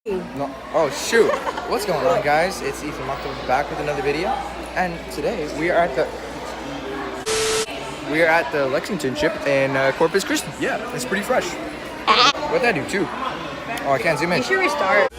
No. Oh shoot! What's going on, guys? It's 𝗚𝗢𝗡𝗘 back with another video, and today we are at the Lexington ship in Corpus Christi. Yeah, it's pretty fresh. What'd that do too? Oh, I can't zoom in. You should restart.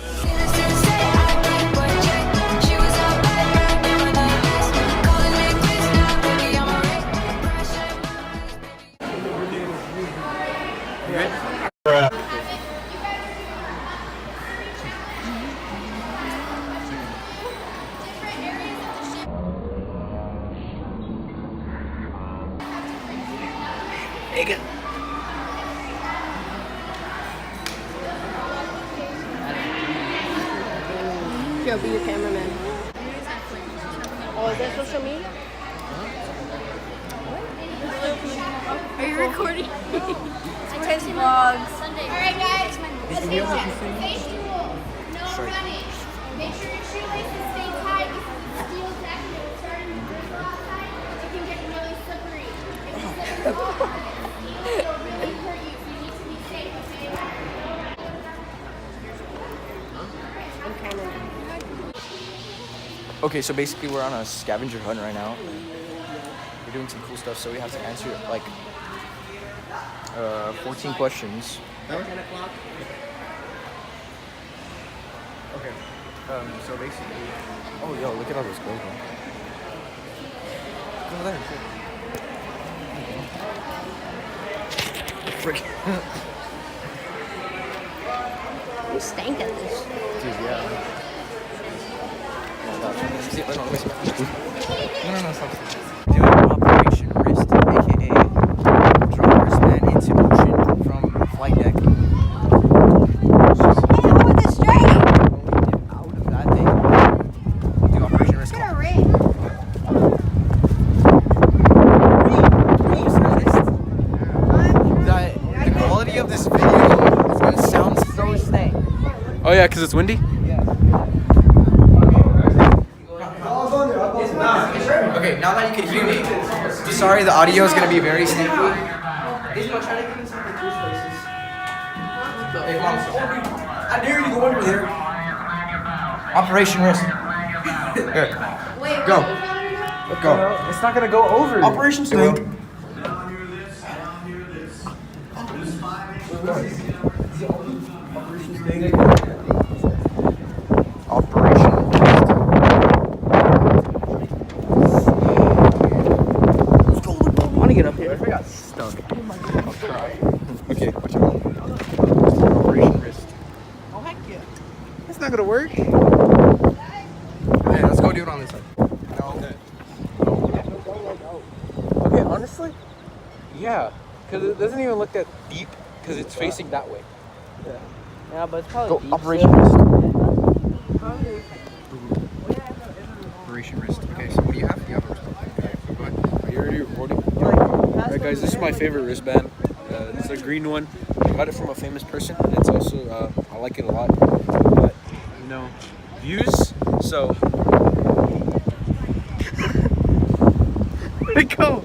Yo, be your cameraman. Oh, is that social media? Are you recording? It's vlogs. Alright guys, let's get phase 2 rule. No running. Make sure your shoelaces stay tight because the steel jacket will start to move outside. It can get really slippery. If you slip and fall on it, it'll really hurt you. So you need to be safe, okay? Okay, so basically we're on a scavenger hunt right now. We're doing some cool stuff, so we have to answer like 14 questions. 10 o'clock. Okay. So basically, oh yo, look at all those clothes. Look at that shit. Frick. You stank at this. Dude, yeah. No, stop. Doing Operation Wrist, aka draw wristband into motion from flight deck. With the straight. Out of that thing. Do Operation Wrist. Get a ring. The quality of this video is gonna sound so stank. Oh yeah, because it's windy? Okay, now that you can hear me, sorry the audio is gonna be very snaky. Try to get inside the cool spaces. Hey, come on. I dare you to go under there. Operation Wrist. Here. Go. Go. It's not gonna go over. Operation Snake. Operation I want to get up here. I got stuck. I'll try. Okay, what's your Operation Wrist. Oh, heck yeah. It's not gonna work. Okay, let's go do it on this side. Okay, honestly, yeah, because it doesn't even look that deep because it's facing that way. Yeah, but it's probably Go, deep Operation still. Wrist. Operation Wrist. Okay, so what do you have? You have a wrist. Okay, go ahead. Are you already recording? Alright guys, this is my favorite wristband. It's a green one. I got it from a famous person. It's also, I like it a lot. But, you know, views, so. Where'd it go?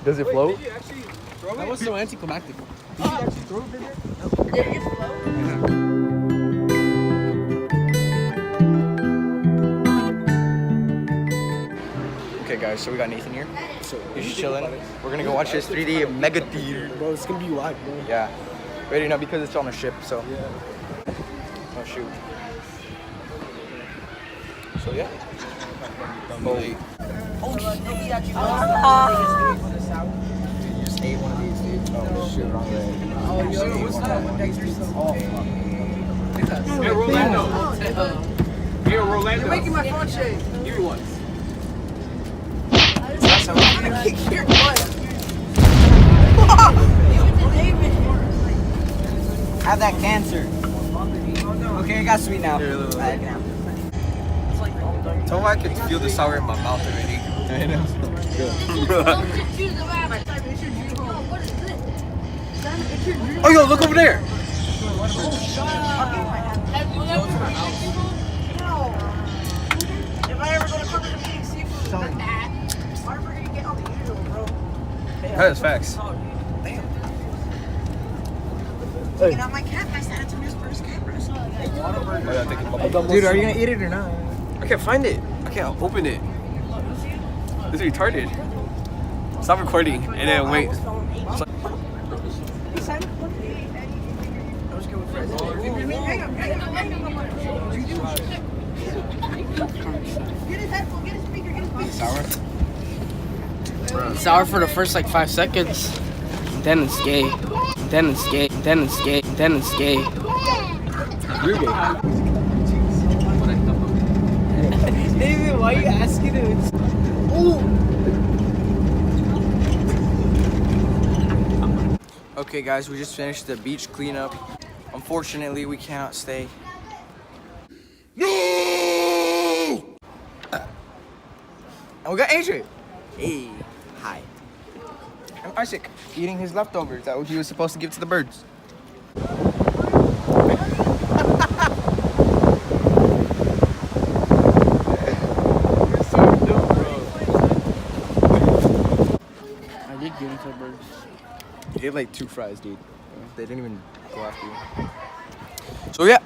Does it float? Did you actually throw it? That was so anticlimactic. Did you actually throw it in there? No. Did you float? Okay, guys, so we got Nathan here. He's just chilling. We're gonna go watch his 3D mega theater. Bro, it's gonna be live, bro. Yeah. Ready now because it's on a ship, so. Yeah. Oh shoot. So yeah. You just ate one of these, dude. Oh shoot, wrong way. Oh, yo, what's that? Hey, Rolando. Here, Rolando. You're making my phone shake. Here one. That's how I'm gonna kick your butt. I have that cancer. Okay, I got sweet now. Tell me I can feel the sour in my mouth already. I know. Oh, yo, look over there. If I ever go to Corpus Christi, seafood like that, why are we gonna get all the usual, bro? That is facts. Damn. taking out my cat. I said it's in his first cat wrestle. Dude, are you gonna eat it or not? I can't find it. I can't open it. This is retarded. Stop recording and then wait. Sour for the first like 5 seconds. Then it's gay. Then it's gay. Then it's gay. Then it's gay. You're gay. David, why are you asking him? Okay, guys, we just finished the beach cleanup. Unfortunately, we cannot stay. No! And we got Adrian. Hey, hi. And Isaac eating his leftovers that he was supposed to give to the birds. I did give him to the birds. You ate like 2 fries, dude. They didn't even go after you. So yeah,